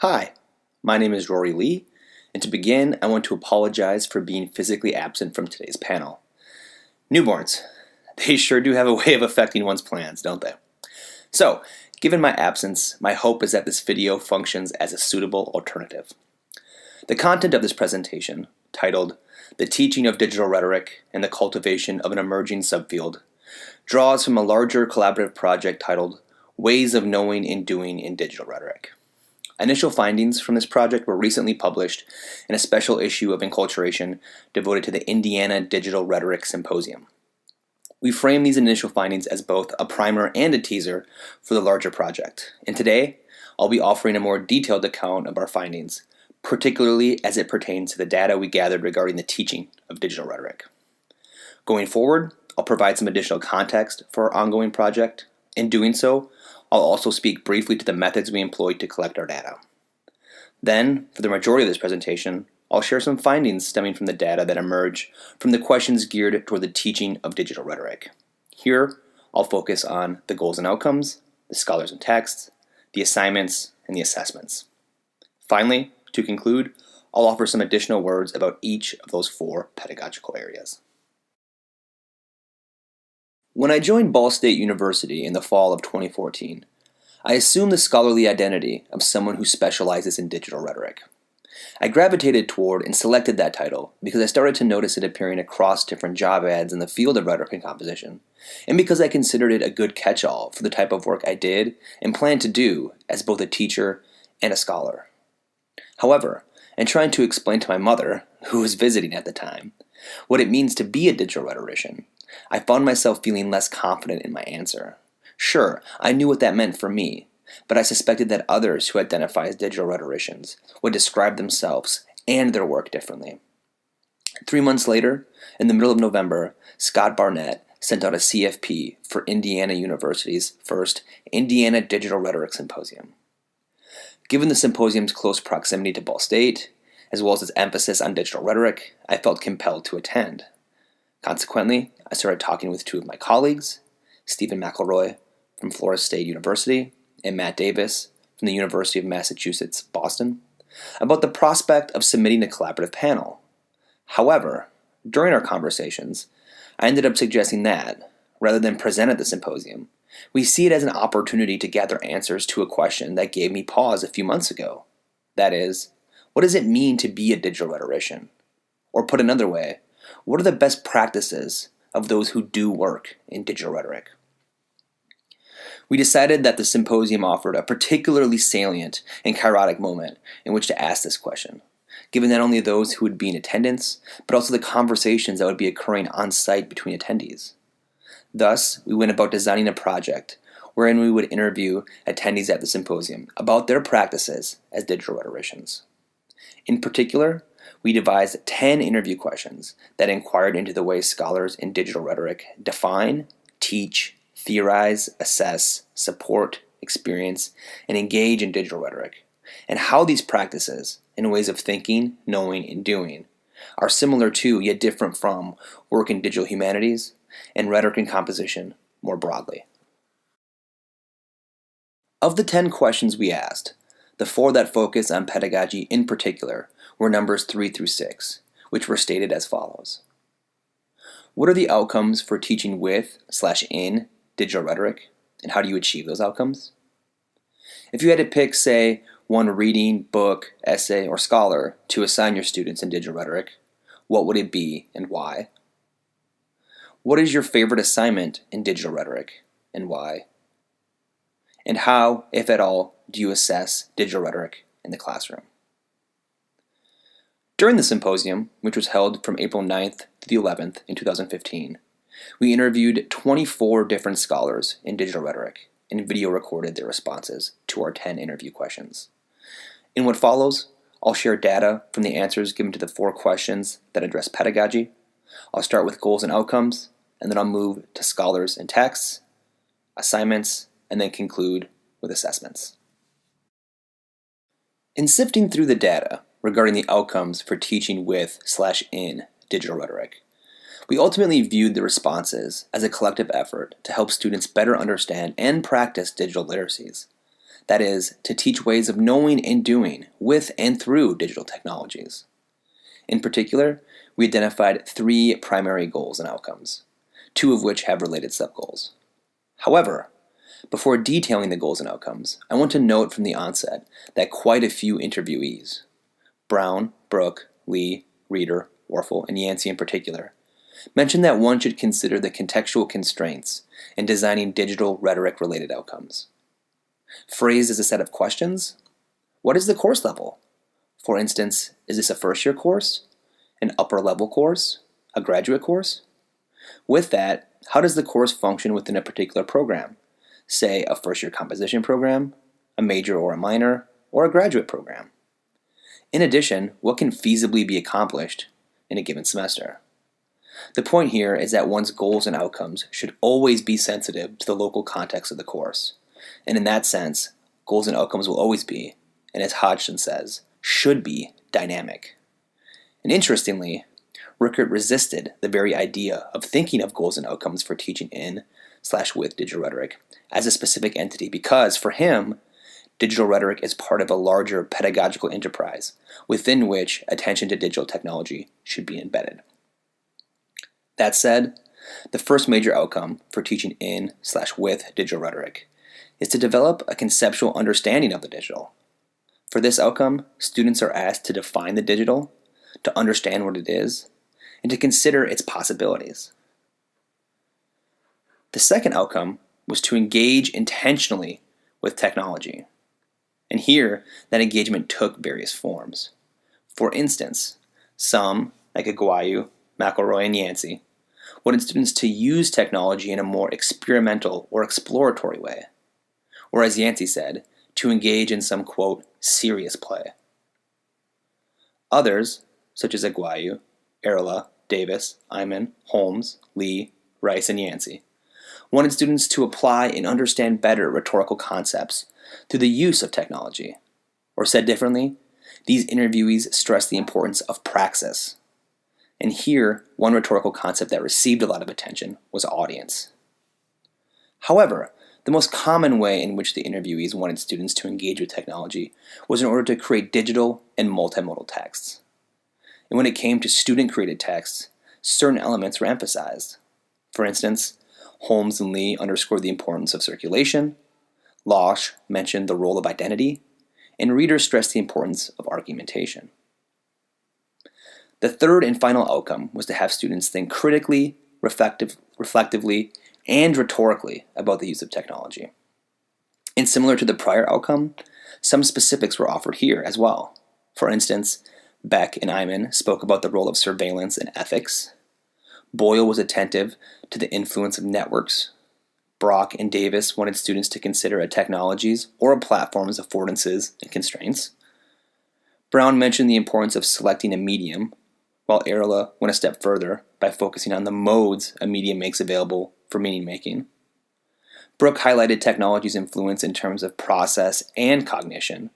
Hi, my name is Rory Lee, and to begin, I want to apologize for being physically absent from today's panel. Newborns, they sure do have a way of affecting one's plans, don't they? So, given my absence, my hope is that this video functions as a suitable alternative. The content of this presentation, titled The Teaching of Digital Rhetoric and the Cultivation of an Emerging Subfield, draws from a larger collaborative project titled Ways of Knowing and Doing in Digital Rhetoric. Initial findings from this project were recently published in a special issue of Cultivation devoted to the Indiana Digital Rhetoric Symposium. We frame these initial findings as both a primer and a teaser for the larger project, and today I'll be offering a more detailed account of our findings, particularly as it pertains to the data we gathered regarding the teaching of digital rhetoric. Going forward, I'll provide some additional context for our ongoing project. In doing so, I'll also speak briefly to the methods we employed to collect our data. Then, for the majority of this presentation, I'll share some findings stemming from the data that emerge from the questions geared toward the teaching of digital rhetoric. Here, I'll focus on the goals and outcomes, the scholars and texts, the assignments, and the assessments. Finally, to conclude, I'll offer some additional words about each of those four pedagogical areas. When I joined Ball State University in the fall of 2014, I assumed the scholarly identity of someone who specializes in digital rhetoric. I gravitated toward and selected that title because I started to notice it appearing across different job ads in the field of rhetoric and composition, and because I considered it a good catch-all for the type of work I did and planned to do as both a teacher and a scholar. However, in trying to explain to my mother, who was visiting at the time, what it means to be a digital rhetorician, I found myself feeling less confident in my answer. Sure, I knew what that meant for me, but I suspected that others who identify as digital rhetoricians would describe themselves and their work differently. 3 months later, in the middle of November, Scott Barnett sent out a CFP for Indiana University's first Indiana Digital Rhetoric Symposium. Given the symposium's close proximity to Ball State, as well as its emphasis on digital rhetoric, I felt compelled to attend. Consequently, I started talking with two of my colleagues, Stephen McElroy from Florida State University and Matt Davis from the University of Massachusetts, Boston, about the prospect of submitting a collaborative panel. However, during our conversations, I ended up suggesting that, rather than present at the symposium, we see it as an opportunity to gather answers to a question that gave me pause a few months ago. That is, what does it mean to be a digital rhetorician? Or put another way, what are the best practices of those who do work in digital rhetoric? We decided that the symposium offered a particularly salient and kairotic moment in which to ask this question, given not only those who would be in attendance, but also the conversations that would be occurring on site between attendees. Thus, we went about designing a project wherein we would interview attendees at the symposium about their practices as digital rhetoricians. In particular, we devised 10 interview questions that inquired into the way scholars in digital rhetoric define, teach, theorize, assess, support, experience, and engage in digital rhetoric, and how these practices, and ways of thinking, knowing, and doing, are similar to, yet different from, work in digital humanities and rhetoric and composition more broadly. Of the 10 questions we asked, the 4 that focus on pedagogy in particular were numbers 3 through 6, which were stated as follows. What are the outcomes for teaching with/in digital rhetoric, and how do you achieve those outcomes? If you had to pick, say, one reading, book, essay, or scholar to assign your students in digital rhetoric, what would it be and why? What is your favorite assignment in digital rhetoric, and why? And how, if at all, do you assess digital rhetoric in the classroom? During the symposium, which was held from April 9th to the 11th in 2015, we interviewed 24 different scholars in digital rhetoric and video recorded their responses to our 10 interview questions. In what follows, I'll share data from the answers given to the 4 questions that address pedagogy. I'll start with goals and outcomes, and then I'll move to scholars and texts, assignments, and then conclude with assessments. In sifting through the data regarding the outcomes for teaching with/in digital rhetoric, we ultimately viewed the responses as a collective effort to help students better understand and practice digital literacies. That is, to teach ways of knowing and doing with and through digital technologies. In particular, we identified 3 primary goals and outcomes, 2 of which have related sub-goals. However, before detailing the goals and outcomes, I want to note from the onset that quite a few interviewees, Brown, Brooke, Lee, Reeder, Warfel, and Yancey in particular, mentioned that one should consider the contextual constraints in designing digital rhetoric-related outcomes. Phrased as a set of questions, what is the course level? For instance, is this a first-year course, an upper-level course, a graduate course? With that, how does the course function within a particular program? Say, a first-year composition program, a major or a minor, or a graduate program? In addition, what can feasibly be accomplished in a given semester? The point here is that one's goals and outcomes should always be sensitive to the local context of the course. And in that sense, goals and outcomes will always be, and as Hodgson says, should be dynamic. And interestingly, Rickert resisted the very idea of thinking of goals and outcomes for teaching in/with digital rhetoric as a specific entity because, for him, digital rhetoric is part of a larger pedagogical enterprise within which attention to digital technology should be embedded. That said, the first major outcome for teaching in/with digital rhetoric is to develop a conceptual understanding of the digital. For this outcome, students are asked to define the digital, to understand what it is, and to consider its possibilities. The second outcome was to engage intentionally with technology. And here, that engagement took various forms. For instance, some, like Aguayu, McElroy, and Yancey, wanted students to use technology in a more experimental or exploratory way, or as Yancey said, to engage in some, quote, serious play. Others, such as Aguayu, Erla, Davis, Iman, Holmes, Lee, Rice, and Yancey, wanted students to apply and understand better rhetorical concepts through the use of technology. Or said differently, these interviewees stressed the importance of praxis. And here, one rhetorical concept that received a lot of attention was audience. However, the most common way in which the interviewees wanted students to engage with technology was in order to create digital and multimodal texts. And when it came to student-created texts, certain elements were emphasized. For instance, Holmes and Lee underscored the importance of circulation, Losch mentioned the role of identity, and Reeder stressed the importance of argumentation. The third and final outcome was to have students think critically, reflectively, and rhetorically about the use of technology. And similar to the prior outcome, some specifics were offered here as well. For instance, Beck and Iman spoke about the role of surveillance and ethics. Boyle was attentive to the influence of networks. Brock and Davis wanted students to consider a technology's or a platform's affordances and constraints. Brown mentioned the importance of selecting a medium, while Erla went a step further by focusing on the modes a medium makes available for meaning-making. Brooke highlighted technology's influence in terms of process and cognition.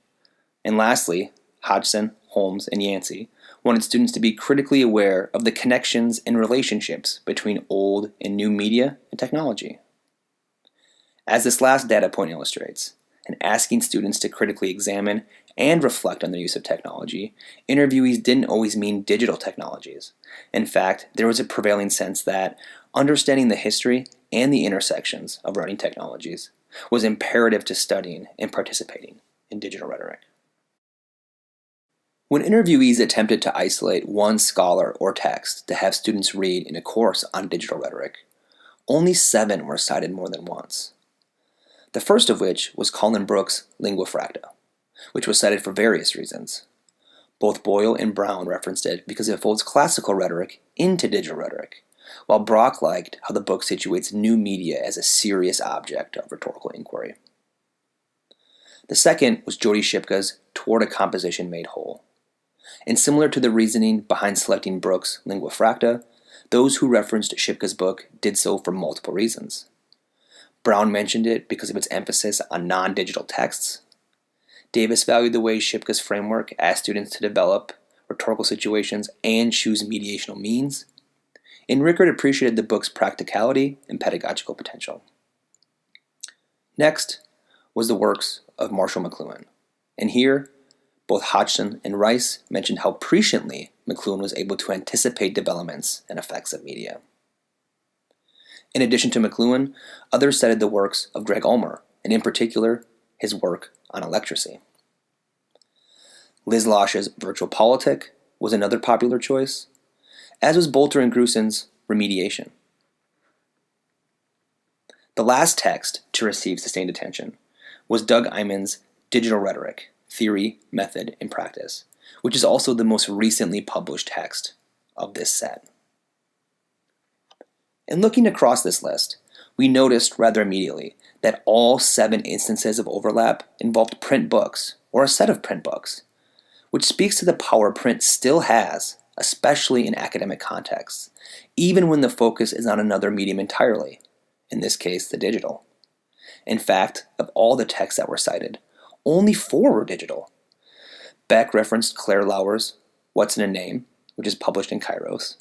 And lastly, Hodgson, Holmes, and Yancey wanted students to be critically aware of the connections and relationships between old and new media and technology. As this last data point illustrates, and asking students to critically examine and reflect on the use of technology, interviewees didn't always mean digital technologies. In fact, there was a prevailing sense that understanding the history and the intersections of writing technologies was imperative to studying and participating in digital rhetoric. When interviewees attempted to isolate one scholar or text to have students read in a course on digital rhetoric, only 7 were cited more than once. The first of which was Colin Brooks' Lingua Fracta, which was cited for various reasons. Both Boyle and Brown referenced it because it folds classical rhetoric into digital rhetoric, while Brock liked how the book situates new media as a serious object of rhetorical inquiry. The second was Jody Shipka's Toward a Composition Made Whole. And similar to the reasoning behind selecting Brooks' Lingua Fracta, those who referenced Shipka's book did so for multiple reasons. Brown mentioned it because of its emphasis on non-digital texts. Davis valued the way Shipka's framework asked students to develop rhetorical situations and choose mediational means. And Rickert appreciated the book's practicality and pedagogical potential. Next, was the works of Marshall McLuhan. And here, both Hodgson and Rice mentioned how presciently McLuhan was able to anticipate developments and effects of media. In addition to McLuhan, others cited the works of Greg Ulmer, and in particular, his work on electracy. Liz Losh's Virtual Politic was another popular choice, as was Bolter and Grusin's Remediation. The last text to receive sustained attention was Doug Iman's Digital Rhetoric, Theory, Method, and Practice, which is also the most recently published text of this set. In looking across this list, we noticed rather immediately that all 7 instances of overlap involved print books, or a set of print books, which speaks to the power print still has, especially in academic contexts, even when the focus is on another medium entirely, in this case, the digital. In fact, of all the texts that were cited, only 4 were digital. Beck referenced Claire Lauer's What's in a Name, which is published in Kairos.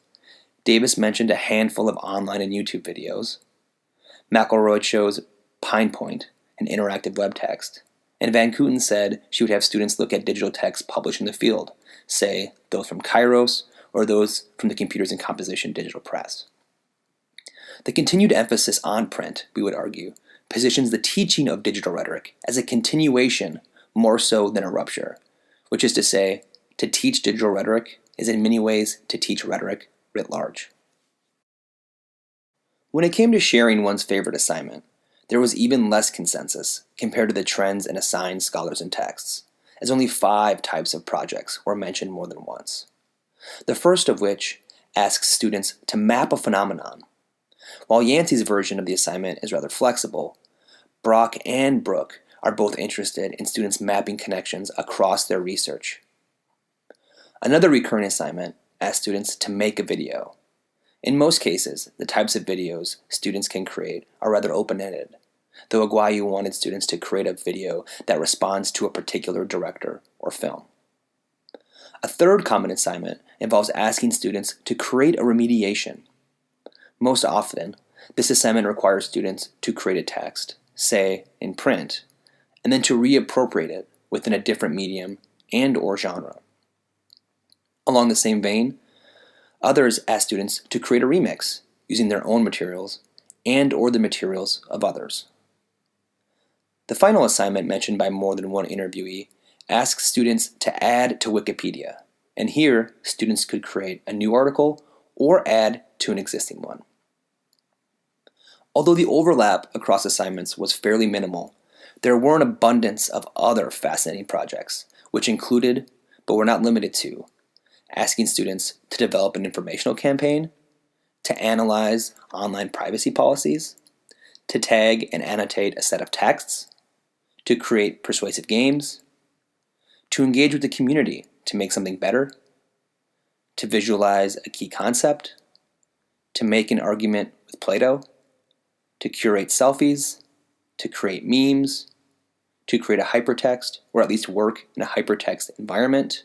Davis mentioned a handful of online and YouTube videos. McElroy chose Pine Point, an interactive web text. And Van Kooten said she would have students look at digital texts published in the field, say those from Kairos or those from the Computers in Composition digital press. The continued emphasis on print, we would argue, positions the teaching of digital rhetoric as a continuation more so than a rupture, which is to say, to teach digital rhetoric is in many ways to teach rhetoric writ large. When it came to sharing one's favorite assignment, there was even less consensus compared to the trends in assigned scholars and texts, as only 5 types of projects were mentioned more than once. The first of which asks students to map a phenomenon. While Yancey's version of the assignment is rather flexible, Brock and Brooke are both interested in students mapping connections across their research. Another recurring assignment asks students to make a video. In most cases, the types of videos students can create are rather open-ended, though Aguayu wanted students to create a video that responds to a particular director or film. A third common assignment involves asking students to create a remediation. Most often, this assignment requires students to create a text, say in print, and then to reappropriate it within a different medium and/or genre. Along the same vein, others ask students to create a remix using their own materials and/or the materials of others. The final assignment mentioned by more than one interviewee asks students to add to Wikipedia, and here students could create a new article or add to an existing one. Although the overlap across assignments was fairly minimal, there were an abundance of other fascinating projects, which included, but were not limited to, asking students to develop an informational campaign, to analyze online privacy policies, to tag and annotate a set of texts, to create persuasive games, to engage with the community to make something better, to visualize a key concept, to make an argument with Plato, to curate selfies, to create memes, to create a hypertext, or at least work in a hypertext environment,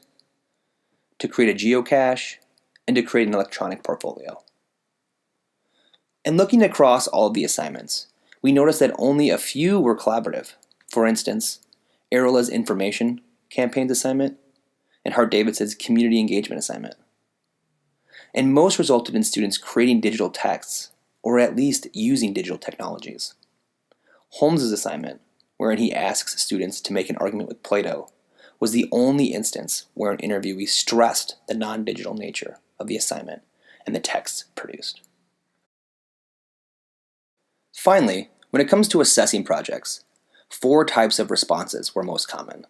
to create a geocache, and to create an electronic portfolio. And looking across all of the assignments, we noticed that only a few were collaborative. For instance, Arola's information campaigns assignment and Hart Davidson's community engagement assignment. And most resulted in students creating digital texts, or at least using digital technologies. Holmes's assignment, wherein he asks students to make an argument with Plato, was the only instance where an interviewee stressed the non-digital nature of the assignment and the texts produced. Finally, when it comes to assessing projects, 4 types of responses were most common.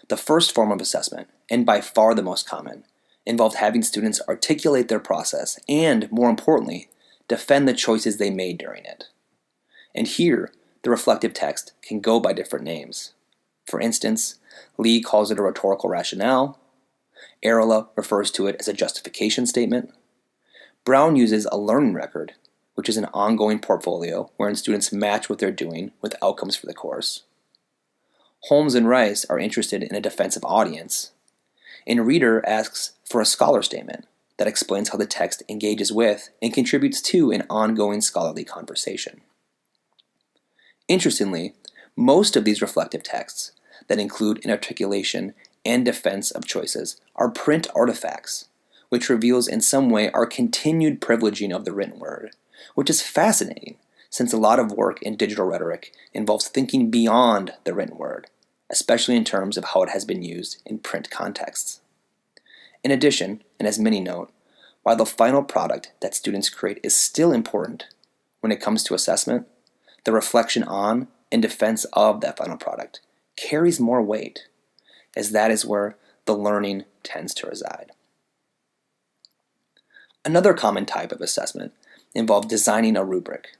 The first form of assessment, and by far the most common, involved having students articulate their process and, more importantly, defend the choices they made during it. And here, the reflective text can go by different names. For instance, Lee calls it a rhetorical rationale. Arola refers to it as a justification statement. Brown uses a learning record, which is an ongoing portfolio wherein students match what they're doing with outcomes for the course. Holmes and Rice are interested in a defensive audience. And Reader asks for a scholar statement that explains how the text engages with and contributes to an ongoing scholarly conversation. Interestingly, Most of these reflective texts that include an articulation and defense of choices are print artifacts, which reveals in some way our continued privileging of the written word, which is fascinating since a lot of work in digital rhetoric involves thinking beyond the written word, especially in terms of how it has been used in print contexts. In addition, and as many note, while the final product that students create is still important, when it comes to assessment, the reflection on and defense of that final product carries more weight, as that is where the learning tends to reside. Another common type of assessment involved designing a rubric.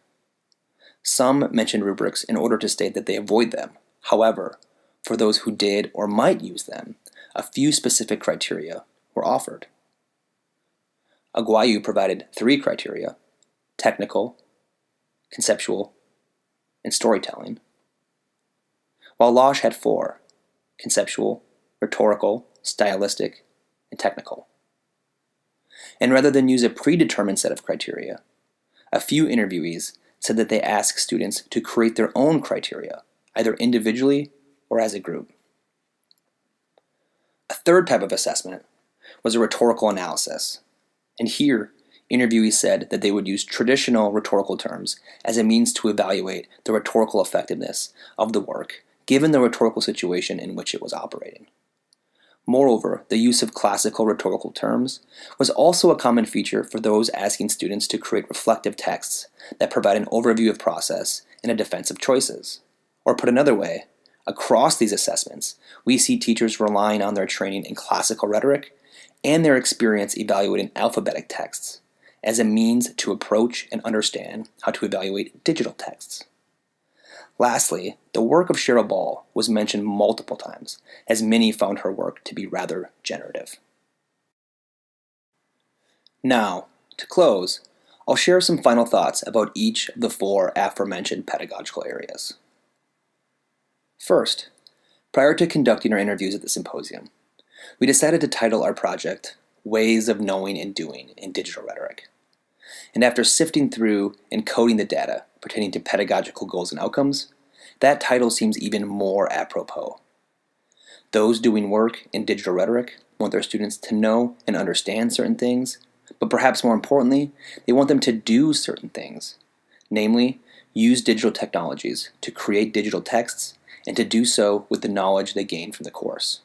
Some mention rubrics in order to state that they avoid them. However, for those who did or might use them, a few specific criteria were offered. Aguayu provided 3 criteria: technical, conceptual, and storytelling, while Losh had 4: conceptual, rhetorical, stylistic, and technical. And rather than use a predetermined set of criteria, a few interviewees said that they asked students to create their own criteria, either individually or as a group. A third type of assessment was a rhetorical analysis, and here interviewees said that they would use traditional rhetorical terms as a means to evaluate the rhetorical effectiveness of the work given the rhetorical situation in which it was operating. Moreover, the use of classical rhetorical terms was also a common feature for those asking students to create reflective texts that provide an overview of process and a defense of choices. Or put another way, across these assessments, we see teachers relying on their training in classical rhetoric and their experience evaluating alphabetic texts as a means to approach and understand how to evaluate digital texts. Lastly, the work of Cheryl Ball was mentioned multiple times, as many found her work to be rather generative. Now, to close, I'll share some final thoughts about each of the 4 aforementioned pedagogical areas. First, prior to conducting our interviews at the symposium, we decided to title our project Ways of Knowing and Doing in Digital Rhetoric. And after sifting through and coding the data pertaining to pedagogical goals and outcomes, that title seems even more apropos. Those doing work in digital rhetoric want their students to know and understand certain things, but perhaps more importantly, they want them to do certain things, namely, use digital technologies to create digital texts and to do so with the knowledge they gain from the course.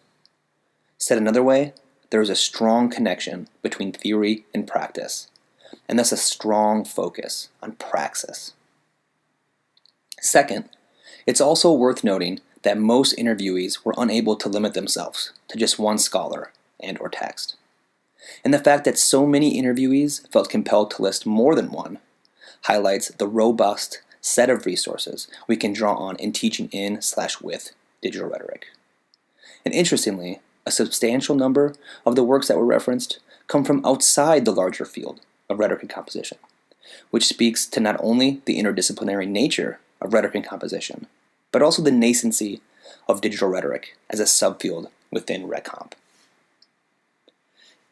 Said another way, there is a strong connection between theory and practice, and thus a strong focus on praxis. Second, it's also worth noting that most interviewees were unable to limit themselves to just one scholar and/or text. And the fact that so many interviewees felt compelled to list more than one highlights the robust set of resources we can draw on in teaching in/with digital rhetoric. And interestingly, a substantial number of the works that were referenced come from outside the larger field of rhetoric and composition, which speaks to not only the interdisciplinary nature of rhetoric and composition, but also the nascency of digital rhetoric as a subfield within RheComp.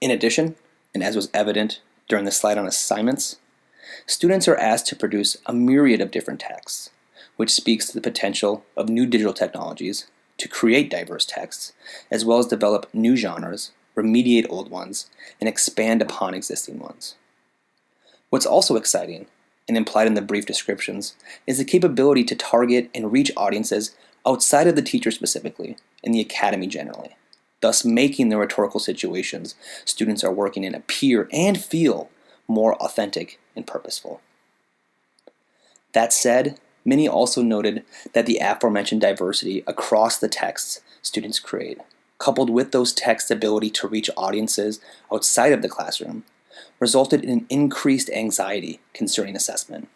In addition, and as was evident during the slide on assignments, students are asked to produce a myriad of different texts, which speaks to the potential of new digital technologies to create diverse texts, as well as develop new genres, remediate old ones, and expand upon existing ones. What's also exciting, and implied in the brief descriptions, is the capability to target and reach audiences outside of the teacher specifically, and the academy generally, thus making the rhetorical situations students are working in appear and feel more authentic and purposeful. That said, many also noted that the aforementioned diversity across the texts students create, coupled with those texts' ability to reach audiences outside of the classroom, resulted in an increased anxiety concerning assessment.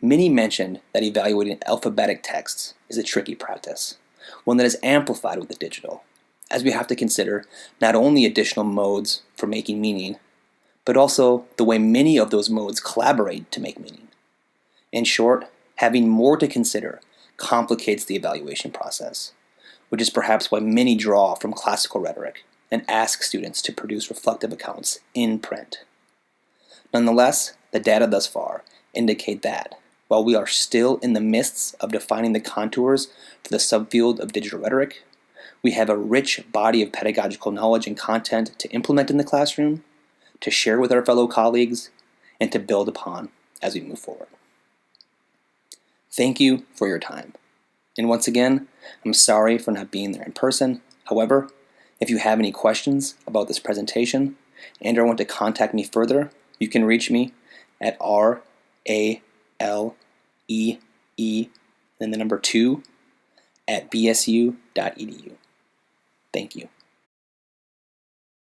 Many mentioned that evaluating alphabetic texts is a tricky practice, one that is amplified with the digital, as we have to consider not only additional modes for making meaning, but also the way many of those modes collaborate to make meaning. In short, having more to consider complicates the evaluation process, which is perhaps why many draw from classical rhetoric and ask students to produce reflective accounts in print. Nonetheless, the data thus far indicate that, while we are still in the midst of defining the contours for the subfield of digital rhetoric, we have a rich body of pedagogical knowledge and content to implement in the classroom, to share with our fellow colleagues, and to build upon as we move forward. Thank you for your time. And once again, I'm sorry for not being there in person. However, if you have any questions about this presentation and/or want to contact me further, you can reach me at RALEE and the number 2 at bsu.edu. Thank you.